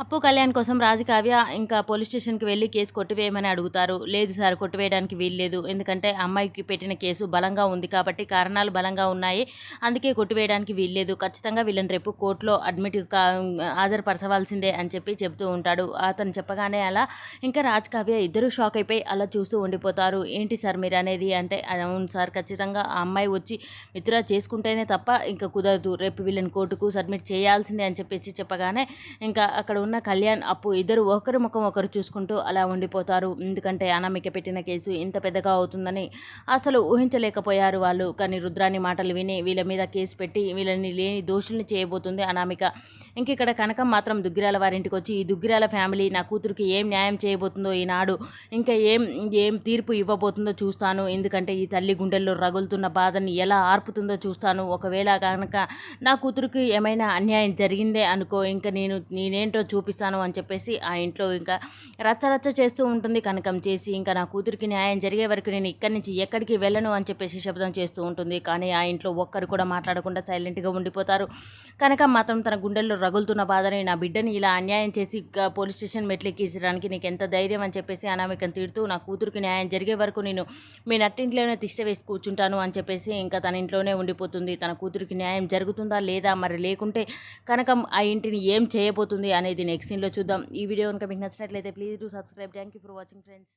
అప్పు కళ్యాణ్ కోసం రాజకావ్య ఇంకా పోలీస్ స్టేషన్‌కి వెళ్లి కేసు కొట్టివేయమని అడుగుతారు. లేదు సార్ కొట్టివేయడానికి వీల్లేదు. ఎందుకంటే అమ్మాయికి పెట్టిన కేసు బలంగా ఉంది కాబట్టి కారణాలు బలంగా ఉన్నాయి. అందుకే కొట్టివేయడానికి వీల్లేదు. ఖచ్చితంగా వీళ్ళని రేపు కోర్టులో హాజరుపరచవలసిందే అని చెప్తూ ఉంటాడు. అతను చెప్పగానే అలా ఇంకా రాజకావ్య ఇద్దరు షాక్ అయిపోయి అలా చూస్తూ ఉండిపోతారు. ఏంటి సార్ మీరనేది అంటే, అవును సార్ ఖచ్చితంగా ఆ అమ్మాయి వచ్చి విత్‌డ్రా చేసుకుంటేనే తప్ప ఇంక కుదరదు. రేపు వీళ్ళని కోర్టుకు సబ్మిట్ చేయాల్సిందే అని చెప్పగానే ఇంకా అక్కడ ఉన్న కళ్యాణ్, అప్పు ఇద్దరు ఒకరి ముఖం ఒకరు చూసుకుంటూ అలా ఉండిపోతారు. ఎందుకంటే అనామిక పెట్టిన కేసు ఇంత పెద్దగా అవుతుందని అసలు ఊహించలేకపోయారు వాళ్ళు. కానీ రుద్రాని మాటలు విని వీళ్ళ మీద కేసు పెట్టి వీళ్ళని లేని దోషుల్ని చేయబోతుంది అనామిక. ఇక్కడ కనకం మాత్రం దుగ్గిరాల వారింటికి వచ్చి, ఈ దుగ్గిరాల ఫ్యామిలీ నా కూతురికి ఏం న్యాయం చేయబోతుందో ఈనాడు, ఇంకా ఏం ఏం తీర్పు ఇవ్వబోతుందో చూస్తాను. ఎందుకంటే ఈ తల్లి గుండెల్లో రగులుతున్న బాధని ఎలా ఆర్పుతుందో చూస్తాను. ఒకవేళ కనుక నా కూతురికి ఏమైనా అన్యాయం జరిగిందే అనుకో, నేనేంటో చూపిస్తాను అని చెప్పేసి ఆ ఇంట్లో ఇంకా రచ్చరచ్చ చేస్తూ ఉంటుంది కనకం. చేసి ఇంకా నా కూతురికి న్యాయం జరిగే వరకు నేను ఇక్కడి నుంచి ఎక్కడికి వెళ్ళను అని చెప్పేసి శబ్దం చేస్తూ ఉంటుంది. కానీ ఆ ఇంట్లో ఒక్కరు కూడా మాట్లాడకుండా సైలెంట్గా ఉండిపోతారు. కనకం మాత్రం తన గుండెల్లో రగులుతున్న బాధని, నా బిడ్డని ఇలా అన్యాయం చేసి పోలీస్ స్టేషన్ మెట్లెక్కించడానికి నీకు ఎంత ధైర్యం అని చెప్పేసి అనామికను తిడుతూ, నా కూతురికి న్యాయం జరిగే వరకు నేను మీ నట్టింట్లోనే తిష్ట వేసి కూర్చుంటాను అని చెప్పేసి ఇంకా తన ఇంట్లోనే ఉండిపోతుంది. తన కూతురికి న్యాయం జరుగుతుందా లేదా, మరి లేకుంటే కనకం ఆ ఇంటిని ఏం చేయబోతుంది అనేది నెక్స్ట్ సీన్లో చూద్దాం. ఈ వీడియో కనుక మీకు నచ్చినట్లయితే please do subscribe. Thank you for watching friends.